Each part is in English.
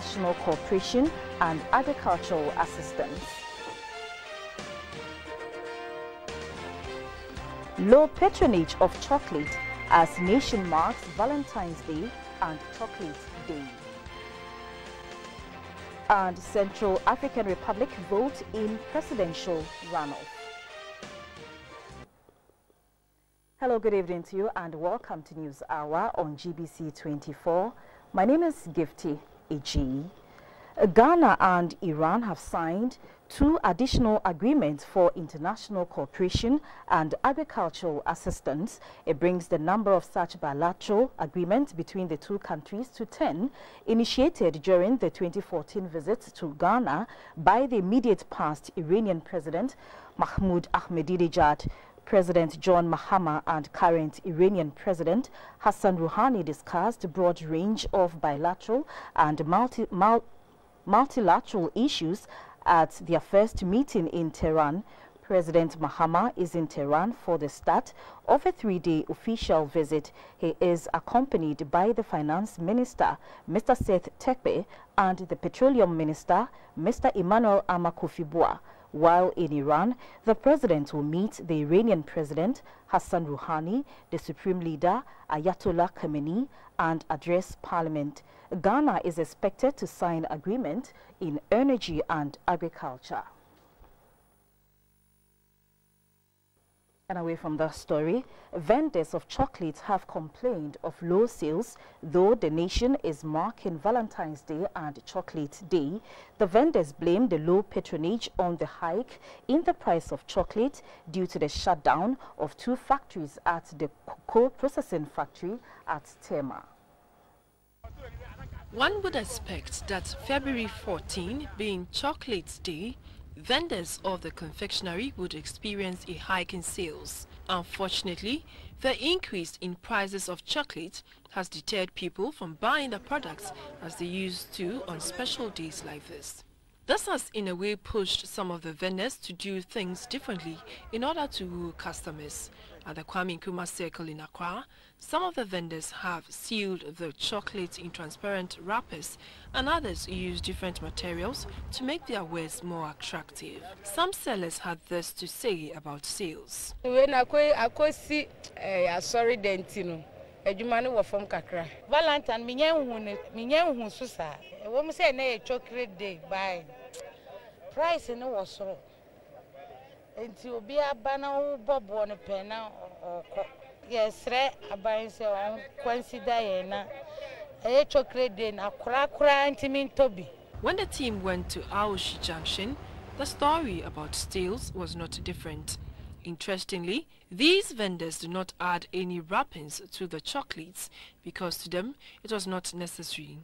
international cooperation and agricultural assistance. Low patronage of chocolate as nation marks Valentine's Day and Chocolate Day. And Central African Republic vote in presidential runoff. Hello, good evening to you and welcome to News Hour on GBC24. My name is Gifty Eji. Ghana and Iran have signed 2 additional agreements for international cooperation and agricultural assistance. It brings the number of such bilateral agreements between the 2 countries to 10, initiated during the 2014 visit to Ghana by the immediate past Iranian President Mahmoud Ahmadinejad. President John Mahama and current Iranian President Hassan Rouhani discussed a broad range of bilateral and multilateral issues at their first meeting in Tehran. President Mahama is in Tehran for the start of a 3-day official visit. He is accompanied by the Finance Minister, Mr. Seth Tekbe, and the Petroleum Minister, Mr. Emmanuel Amakofibua. While in Iran, the president will meet the Iranian President Hassan Rouhani, the Supreme Leader Ayatollah Khamenei, and address Parliament. Ghana is expected to sign agreement in energy and agriculture. And away from that story, vendors of chocolates have complained of low sales. Though the nation is marking Valentine's Day and Chocolate Day, the vendors blame the low patronage on the hike in the price of chocolate due to the shutdown of 2 factories at the cocoa processing factory at Tema. One would expect that February 14 being Chocolate Day, vendors of the confectionery would experience a hike in sales. Unfortunately, the increase in prices of chocolate has deterred people from buying the products as they used to on special days like this. This has in a way pushed some of the vendors to do things differently in order to woo customers. At the Kwame Nkrumah Circle in Accra, some of the vendors have sealed the chocolate in transparent wrappers and others use different materials to make their wares more attractive. Some sellers had this to say about sales. Valentine minyen so sa. We say na chocolate day buy. Price no was so. Enti obi abana wo bobo no pe na okọ. Yes, abayin say on consider ye na chocolate day na kura ntimi ntobi. When the team went to Aoshi Junction, the story about sales was not different. Interestingly, these vendors do not add any wrappings to the chocolates because to them it was not necessary.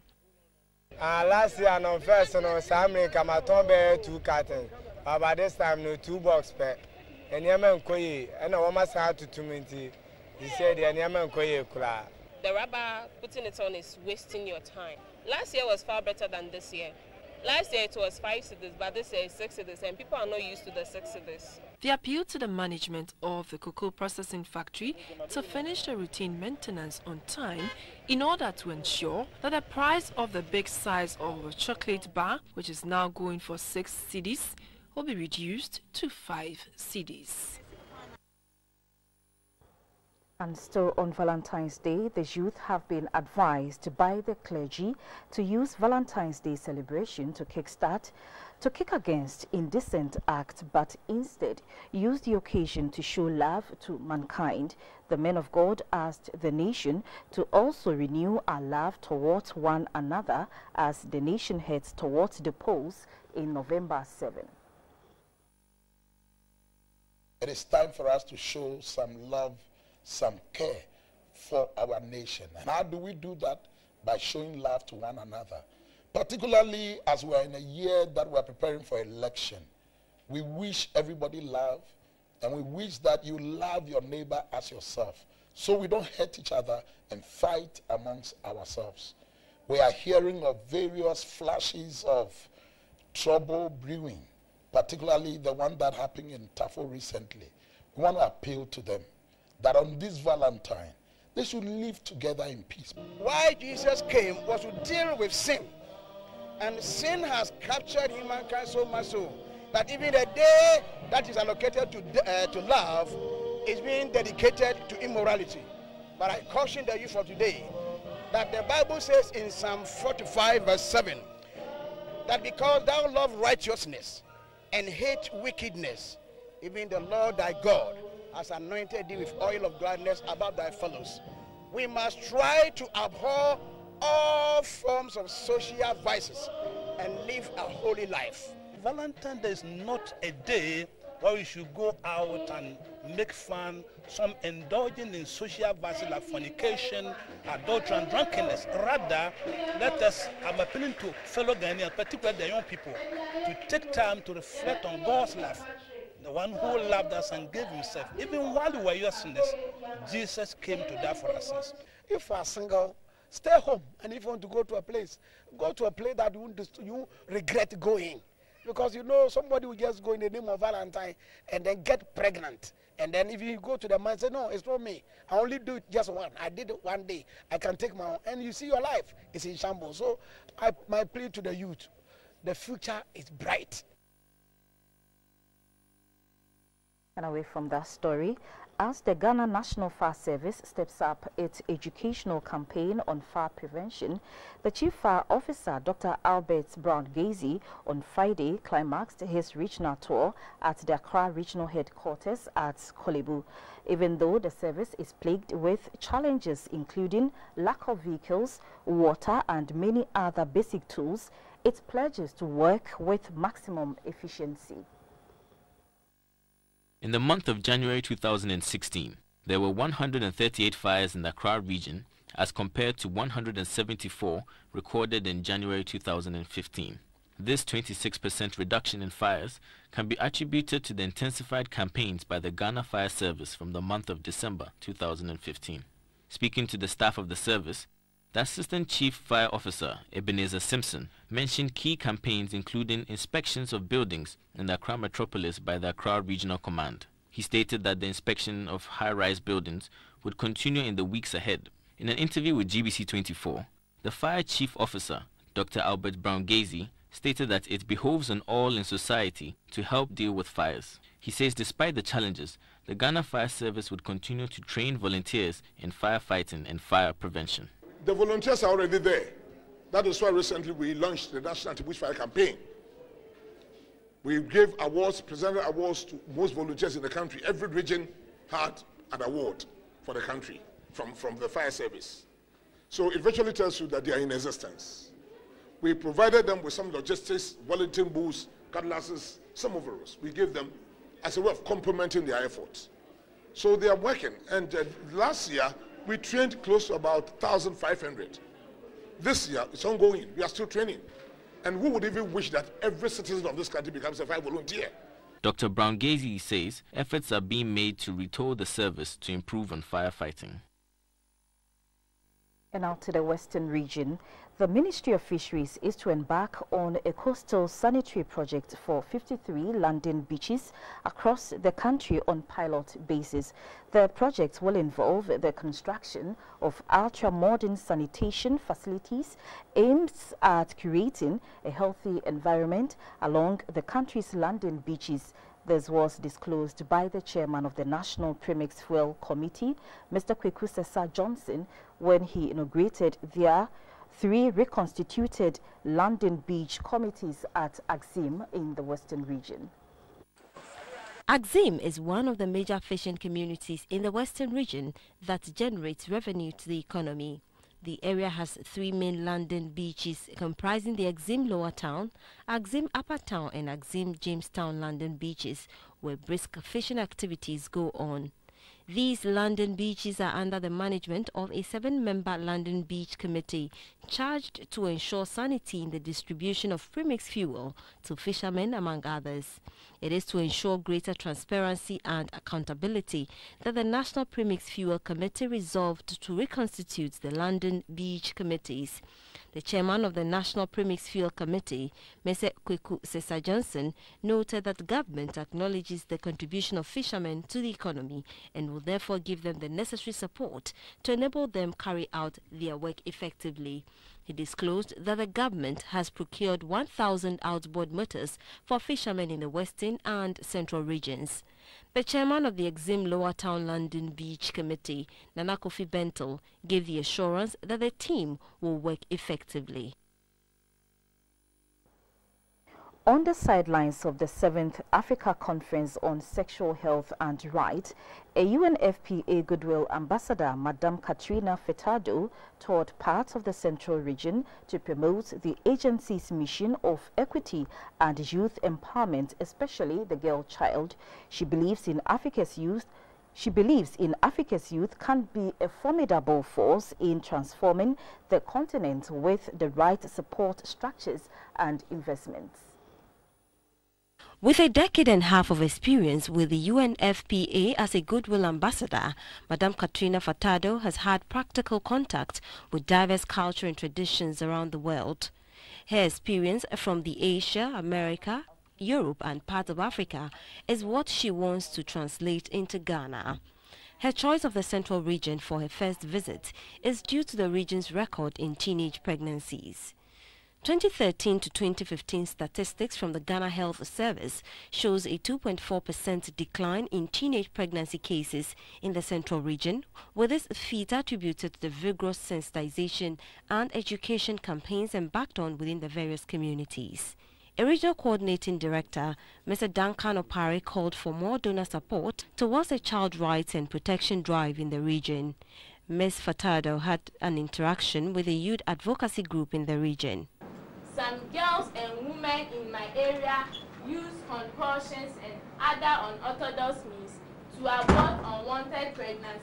Last year on first Sammy Kamatombe 2 cartons. But this time no 2 box per. And Yaman Koye and a woman said to 2 minutes. He said the Yaman Koye kula. The rubber putting it on is wasting your time. Last year was far better than this year. Last year it was 5 cedis, but this year it's 6 cedis, and people are not used to the 6 cedis. They appealed to the management of the cocoa processing factory to finish the routine maintenance on time in order to ensure that the price of the big size of a chocolate bar, which is now going for 6 cedis, will be reduced to 5 cedis. And still on Valentine's Day, the youth have been advised by the clergy to use Valentine's Day celebration to kick against indecent acts, but instead use the occasion to show love to mankind. The men of God asked the nation to also renew our love towards one another as the nation heads towards the polls in November 7. It is time for us to show some love, some care for our nation. And how do we do that? By showing love to one another. Particularly as we are in a year that we are preparing for election. We wish everybody love, and we wish that you love your neighbor as yourself, so we don't hurt each other and fight amongst ourselves. We are hearing of various flashes of trouble brewing, particularly the one that happened in Tafo recently. We want to appeal to them that on this Valentine, they should live together in peace. Why Jesus came was to deal with sin. And sin has captured humankind so much so that even the day that is allocated to love is being dedicated to immorality. But I caution the youth of today that the Bible says in Psalm 45 verse 7 that because thou love righteousness and hate wickedness, even the Lord thy God has anointed thee with oil of gladness above thy fellows. We must try to abhor all forms of social vices and live a holy life. Valentine's Day is not a day where we should go out and make fun, some indulging in social vices like fornication, adultery and drunkenness. Rather, I'm appealing to fellow Ghanaians, particularly the young people, to take time to reflect on God's love, the one who loved us and gave himself. Even while we were your sinners, Jesus came to die for our sins. If you are single, stay home, and if you want to go to a place that you regret going. Because you know somebody will just go in the name of Valentine and then get pregnant. And then if you go to the man and say, no, it's not me. I only do it just one. I did it one day. I can take my own. And you see your life is in shambles. So my plea to the youth, the future is bright. And away from that story, as the Ghana National Fire Service steps up its educational campaign on fire prevention, the Chief Fire Officer, Dr. Albert Brown-Gazy, on Friday climaxed his regional tour at the Accra Regional Headquarters at Kolebu. Even though the service is plagued with challenges including lack of vehicles, water and many other basic tools, it pledges to work with maximum efficiency. In the month of January 2016, there were 138 fires in the Accra region as compared to 174 recorded in January 2015. This 26% reduction in fires can be attributed to the intensified campaigns by the Ghana Fire Service from the month of December 2015. Speaking to the staff of the service, the Assistant Chief Fire Officer, Ebenezer Simpson, mentioned key campaigns including inspections of buildings in the Accra metropolis by the Accra Regional Command. He stated that the inspection of high-rise buildings would continue in the weeks ahead. In an interview with GBC24, the Fire Chief Officer, Dr. Albert Brown-Gazy, stated that it behoves on all in society to help deal with fires. He says despite the challenges, the Ghana Fire Service would continue to train volunteers in firefighting and fire prevention. The volunteers are already there. That is why recently we launched the National Anti-Bushfire Campaign. We gave awards, presented awards to most volunteers in the country. Every region had an award for the country from the fire service. So it virtually tells you that they are in existence. We provided them with some logistics, volunteer booths, cutlasses, some overalls. We gave them as a way of complementing their efforts. So they are working. And last year, we trained close to about 1,500. This year, it's ongoing. We are still training. And we would even wish that every citizen of this country becomes a fire volunteer. Dr. Brown-Gazy says efforts are being made to retool the service to improve on firefighting. And now to the Western region, the Ministry of Fisheries is to embark on a coastal sanitary project for 53 London beaches across the country on pilot basis. The project will involve the construction of ultra-modern sanitation facilities aimed at creating a healthy environment along the country's London beaches. This was disclosed by the chairman of the National Premix Fuel Committee, Mr. Kweku Sesa Johnson, when he inaugurated their 3 reconstituted London beach committees at Axim in the Western region. Axim is one of the major fishing communities in the Western region that generates revenue to the economy. The area has 3 main London beaches comprising the Axim Lower Town, Axim Upper Town and Axim Jamestown London beaches, where brisk fishing activities go on. These London beaches are under the management of a 7-member London Beach Committee charged to ensure sanity in the distribution of premix fuel to fishermen, among others. It is to ensure greater transparency and accountability that the National Premix Fuel Committee resolved to reconstitute the London Beach Committees. The chairman of the National Premix Fuel Committee, Mr. Kweku Sesa Johnson, noted that government acknowledges the contribution of fishermen to the economy and will therefore give them the necessary support to enable them carry out their work effectively. He disclosed that the government has procured 1,000 outboard motors for fishermen in the western and central regions. The chairman of the Exim Lower Town London Beach Committee, Nana Kofi Bentel, gave the assurance that the team will work effectively. On the sidelines of the 7th Africa Conference on Sexual Health and Rights, a UNFPA Goodwill ambassador, Madame Katrina Furtado, toured parts of the Central Region to promote the agency's mission of equity and youth empowerment, especially the girl child. She believes in Africa's youth can be a formidable force in transforming the continent with the right support structures and investments. With a decade and a half of experience with the UNFPA as a Goodwill ambassador, Madame Katrina Furtado has had practical contact with diverse culture and traditions around the world. Her experience from the Asia, America, Europe and parts of Africa is what she wants to translate into Ghana. Her choice of the Central Region for her first visit is due to the region's record in teenage pregnancies. 2013 to 2015 statistics from the Ghana Health Service shows a 2.4% decline in teenage pregnancy cases in the Central Region, with this feat attributed to the vigorous sensitization and education campaigns embarked on within the various communities. A regional coordinating director, Mr. Duncan Opare, called for more donor support towards a child rights and protection drive in the region. Ms. Furtado had an interaction with a youth advocacy group in the region. Some girls and women in my area use concoctions and other unorthodox means to avoid unwanted pregnancies,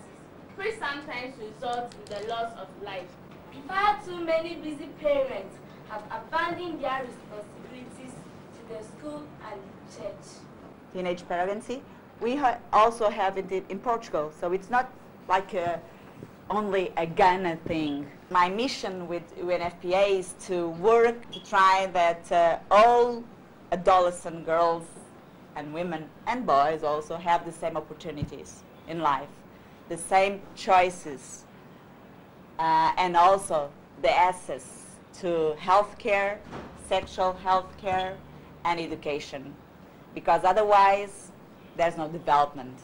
which sometimes results in the loss of life. Far too many busy parents have abandoned their responsibilities to the school and church. Teenage pregnancy, we also have it in Portugal, so it's not like only a Ghana thing. My mission with UNFPA is to work to try that all adolescent girls and women and boys also have the same opportunities in life, the same choices, and also the access to healthcare, sexual healthcare, and education, because otherwise there's no development.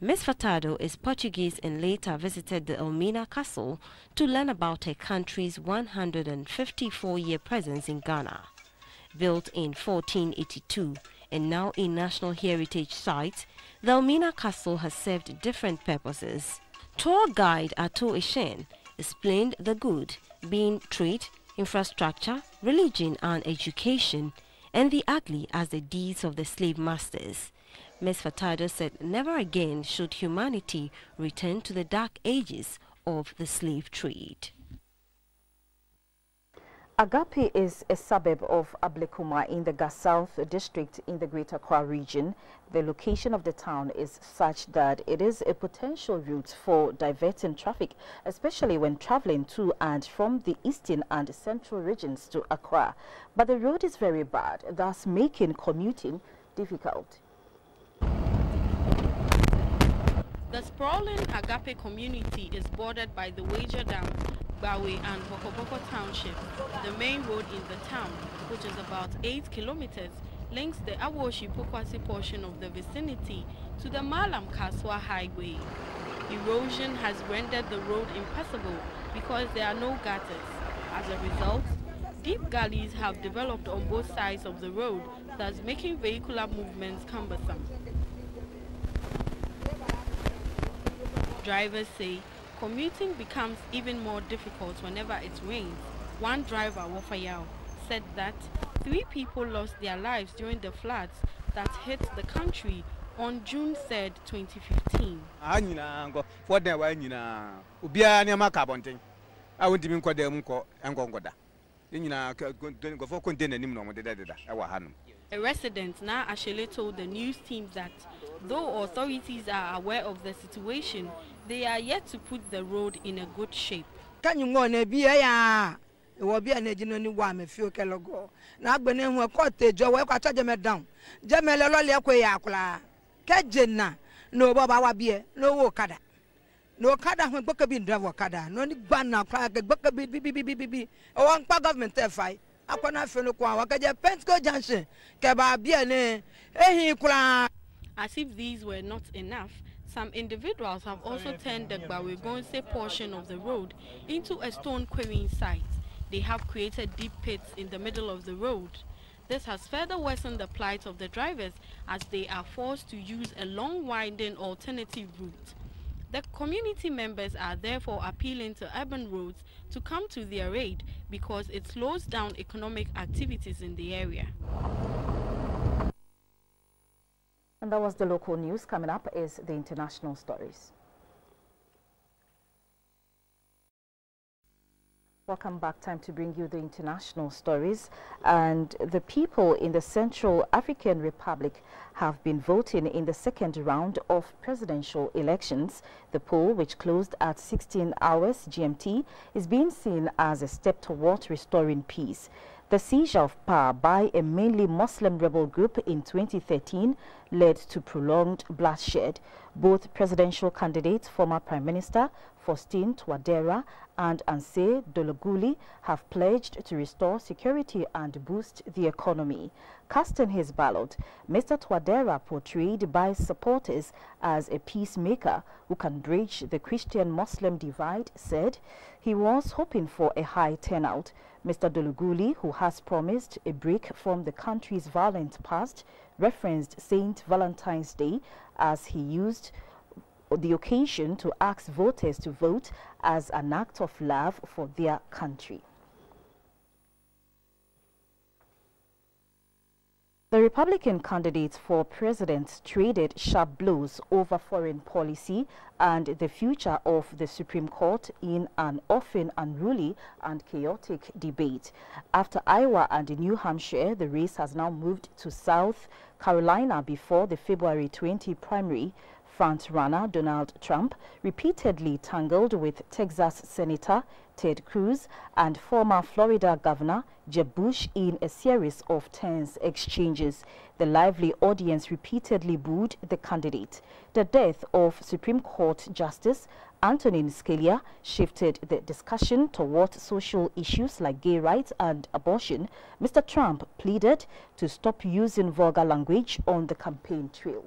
Ms. Furtado is Portuguese and later visited the Elmina Castle to learn about her country's 154-year presence in Ghana. Built in 1482 and now a National Heritage Site, the Elmina Castle has served different purposes. Tour guide Ato Eshen explained the good, being trade, infrastructure, religion and education, and the ugly as the deeds of the slave masters. Ms. Furtado said never again should humanity return to the dark ages of the slave trade. Agape is a suburb of Ablekuma in the South district in the Greater Accra region. The location of the town is such that it is a potential route for diverting traffic, especially when traveling to and from the eastern and central regions to Accra. But the road is very bad, thus making commuting difficult. The sprawling Agape community is bordered by the Wager Dam, Bawe and Bokoboko Township. The main road in the town, which is about 8 kilometers, links the Awoshi-Pokwasi portion of the vicinity to the Malam Kaswa Highway. Erosion has rendered the road impassable because there are no gutters. As a result, deep gullies have developed on both sides of the road, thus making vehicular movements cumbersome. Drivers say commuting becomes even more difficult whenever it rains. One driver, Wafayao, said that 3 people lost their lives during the floods that hit the country on June 3rd, 2015. A resident, Na Ashele, told the news team that though authorities are aware of the situation, they are yet to put the road in a good shape. Can you go and be a will be an agent only one a few kilogo? Now, when you cottage, or what I down. Jamela Yakla, Kajena, no Baba beer, no Wakada. no kada when boka bin drive wakada no ni ban na kwa boka bi o wan pa government fight akwana fe no kwa wakaje Pentecost Junction ke ba bia ne ehi kura. As if these were not enough, some individuals have also turned the Gbawegonse portion of the road into a stone quarrying site. They have created deep pits in the middle of the road. This has further worsened the plight of the drivers as they are forced to use a long winding alternative route. The community members are therefore appealing to urban roads to come to their aid because it slows down economic activities in the area. And that was the local news. Coming up is the international stories. Welcome back. Time to bring you the international stories. And the people in the Central African Republic have been voting in the second round of presidential elections. The poll, which closed at 16 hours GMT, is being seen as a step toward restoring peace. The seizure of power by a mainly Muslim rebel group in 2013 led to prolonged bloodshed. Both presidential candidates, former Prime Minister Faustin Touadera and Anse Dologuli, have pledged to restore security and boost the economy. Casting his ballot, Mr. Touadera, portrayed by supporters as a peacemaker who can bridge the Christian-Muslim divide, said he was hoping for a high turnout. Mr. Dologuli, who has promised a break from the country's violent past, referenced St. Valentine's Day as he used the occasion to ask voters to vote as an act of love for their country. The Republican candidates for president traded sharp blows over foreign policy and the future of the Supreme Court in an often unruly and chaotic debate. After Iowa and New Hampshire, the race has now moved to South Carolina before the February 20 primary. Front-runner Donald Trump repeatedly tangled with Texas Senator Ted Cruz and former Florida Governor Jeb Bush in a series of tense exchanges. The lively audience repeatedly booed the candidate. The death of Supreme Court Justice Antonin Scalia shifted the discussion toward social issues like gay rights and abortion. Mr. Trump pleaded to stop using vulgar language on the campaign trail.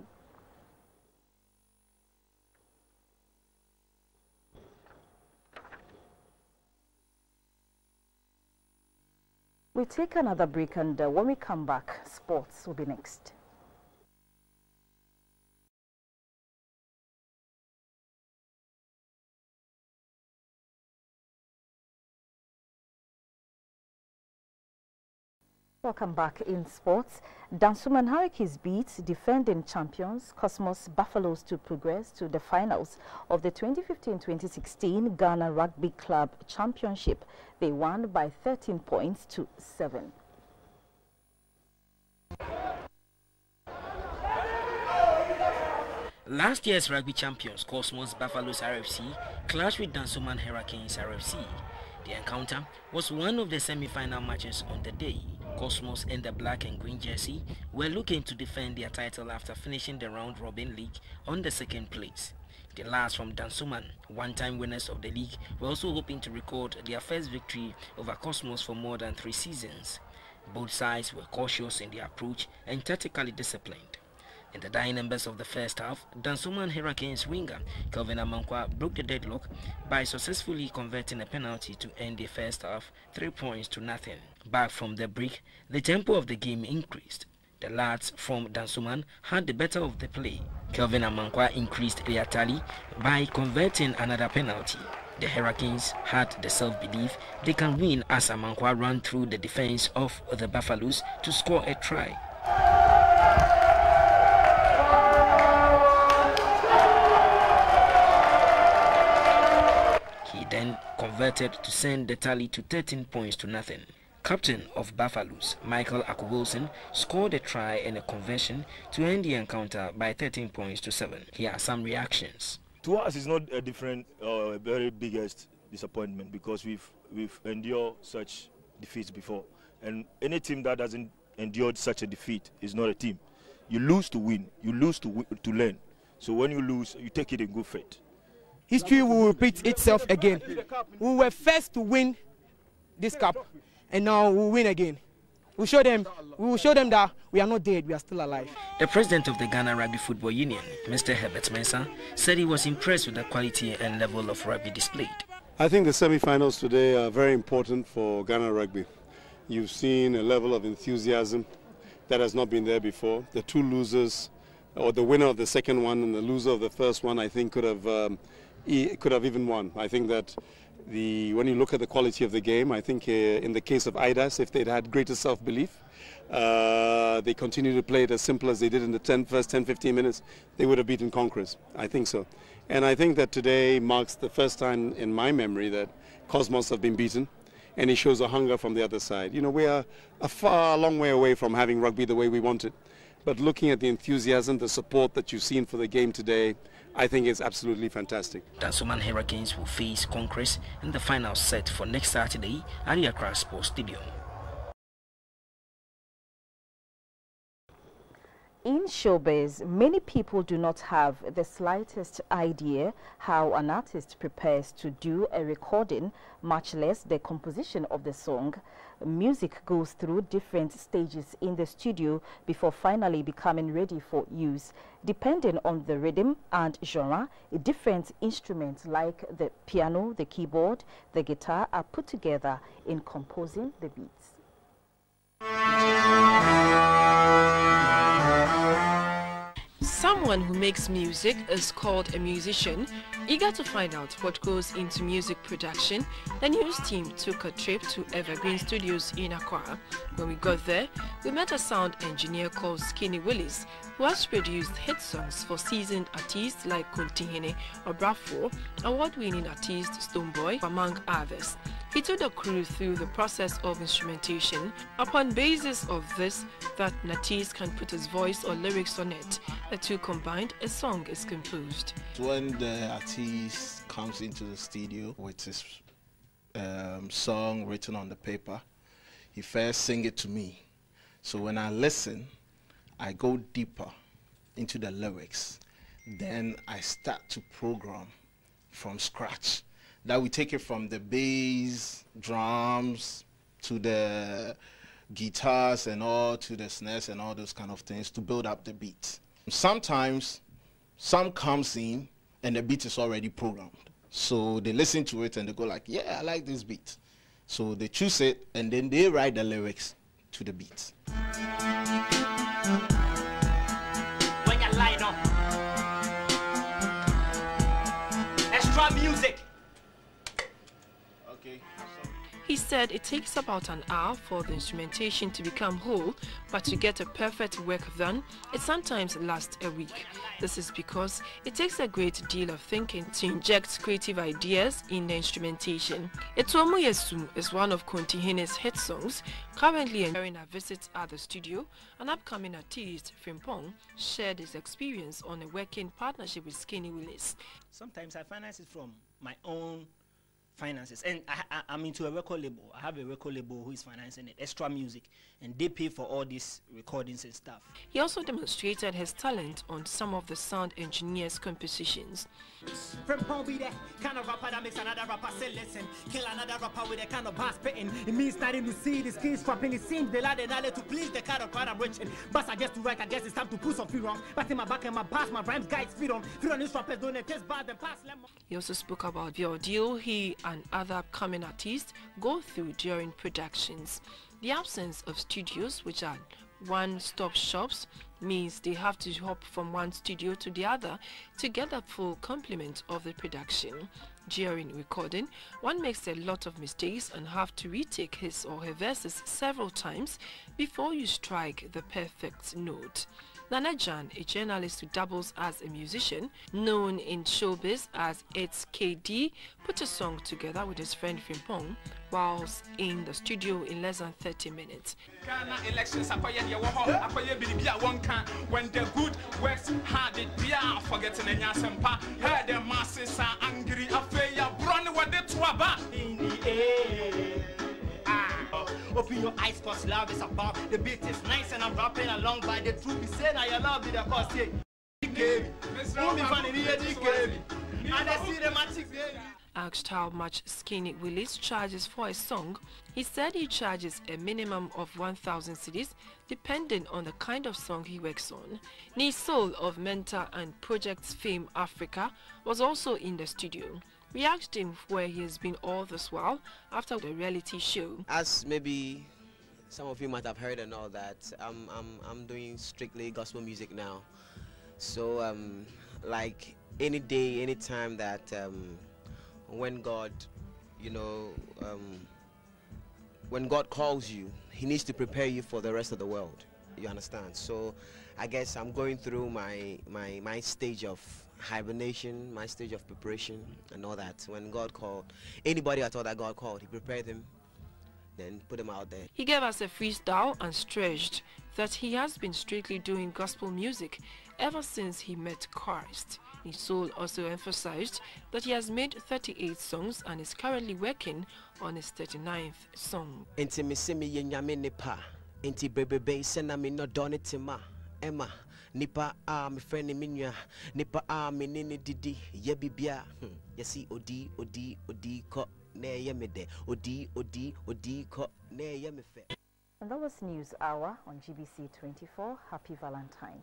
We'll take another break, and when we come back, sports will be next. Welcome back in sports. Dansuman Hurricanes beat defending champions Cosmos Buffaloes to progress to the finals of the 2015-2016 Ghana Rugby Club Championship. They won by 13 points to 7. Last year's rugby champions Cosmos Buffaloes RFC clashed with Dansuman Hurricanes RFC. The encounter was one of the semi-final matches on the day. Cosmos in the black and green jersey were looking to defend their title after finishing the round-robin league on the second place. The lads from Dansuman, one-time winners of the league, were also hoping to record their first victory over Cosmos for more than 3 seasons. Both sides were cautious in their approach and tactically disciplined. In the dying embers of the first half, Dansuman Hurricanes winger Kelvin Amankwa broke the deadlock by successfully converting a penalty to end the first half 3 points to 0. Back from the break, the tempo of the game increased. The lads from Dansuman had the better of the play. Kelvin Amankwa increased their tally by converting another penalty. The Hurricanes had the self-belief they can win as Amankwa ran through the defense of the Buffaloes to score a try. Then converted to send the tally to 13 points to 0. Captain of Buffaloes, Michael Akuwilson, scored a try and a conversion to end the encounter by 13 points to 7. Here are some reactions. To us, it's not a different, very biggest disappointment because we've endured such defeats before, and any team that hasn't endured such a defeat is not a team. You lose to win, you lose to learn. So when you lose, you take it in good faith. history will repeat itself again. We were first to win this cup, and now we'll win again. We will show them that we are not dead, we are still alive. The president of the Ghana Rugby Football Union, Mr. Herbert Mensah, said he was impressed with the quality and level of rugby displayed. I think the semi-finals today are very important for Ghana Rugby. You've seen a level of enthusiasm that has not been there before. The two losers, or the winner of the second one and the loser of the first one, I think could have even won. I think that when you look at the quality of the game, I think in the case of IDAS, if they'd had greater self-belief, they continue to play it as simple as they did in the first 10-15 minutes, they would have beaten Conquerors. I think so. And I think that today marks the first time in my memory that Cosmos have been beaten, and it shows a hunger from the other side. You know, we are a long way away from having rugby the way we want it. But looking at the enthusiasm, the support that you've seen for the game today, I think it's absolutely fantastic. Dansoman Hurricanes will face Conquerors in the final set for next Saturday at the Accra Sports Stadium. In showbiz, many people do not have the slightest idea how an artist prepares to do a recording, much less the composition of the song. Music goes through different stages in the studio before finally becoming ready for use. Depending on the rhythm and genre, different instruments like the piano, the keyboard, the guitar are put together in composing the beats. Someone who makes music is called a musician. Eager to find out what goes into music production, the news team took a trip to Evergreen Studios in Accra. When we got there, we met a sound engineer called Skinny Willis, who has produced hit songs for seasoned artists like Kontihene Obrafo, award-winning artist Stoneboy, among others. He took the crew through the process of instrumentation. Upon basis of this, that an artist can put his voice or lyrics on it. The two combined, a song is composed. When the artist comes into the studio with his song written on the paper, he first sings it to me. So when I listen, I go deeper into the lyrics. Then I start to program from scratch. That we take it from the bass, drums, to the guitars and all, to the snares and all those kind of things to build up the beat. Sometimes some comes in and the beat is already programmed. So they listen to it and they go like, yeah, I like this beat. So they choose it and then they write the lyrics to the beat. When you line up, extra music. He said it takes about an hour for the instrumentation to become whole, but to get a perfect work done, it sometimes lasts a week. This is because it takes a great deal of thinking to inject creative ideas in the instrumentation. Etuomu Yesu is one of Kontihene's hit songs. Currently enjoying a visit at the studio, an upcoming artist, Frimpong, shared his experience on a working partnership with Skinny Willis. Sometimes I finance it from my own finances, and I'm into a record label. I have a record label who is financing it, Extra Music, and they pay for all these recordings and stuff. He also demonstrated his talent on some of the sound engineer's compositions. Frimpong be that kind of rapper that makes another rapper say listen, kill another rapper with a kind of bass spitting. It means starting to see the skills strapping. It seems they lie to please the kind of crowd I'm reaching. But I guess to write, I guess it's time to put some feet on. But in my back and my pass, my rhymes guides feet on these rappers don't it taste bad, then pass lemon. He also spoke about the ordeal he and other upcoming artists go through during productions. The absence of studios, which are one-stop shops, means they have to hop from one studio to the other to get the full complement of the production. During recording, one makes a lot of mistakes and have to retake his or her verses several times before you strike the perfect note. Nana Jan, a journalist who doubles as a musician, known in showbiz as It's KD, put a song together with his friend Frimpong whilst in the studio in less than 30 minutes. Ghana elections when the good works hard, it be forgetting a nyasempa. Heard the masses are angry, affair, run with it to a bar. In the air. Open your eyes, cause love is about. The beat is nice and I'm rapping along by the truth. Be saying I love it, of course, yeah. Asked how much Skinny Willis charges for a song, he said he charges a minimum of 1,000 cedis depending on the kind of song he works on. Nisol of Mentor and Projects Fame Africa was also in the studio. We asked him where he has been all this while after the reality show. As maybe some of you might have heard and all that, I'm doing strictly gospel music now. So like any day, any time that when God, you know, when God calls you, he needs to prepare you for the rest of the world. You understand? So I guess I'm going through my stage of hibernation, my stage of preparation and all that. When God called, anybody at all that God called, he prepared them, then put them out there. He gave us a freestyle and stressed that he has been strictly doing gospel music ever since he met Christ. His soul also emphasized that he has made 38 songs and is currently working on his 39th song. Emma nipa me friend minua nipa me nene didi ye bibia yesi odi ko na ye mede odi ko na ye me fe. And that was News Hour on GBC24. Happy Valentine.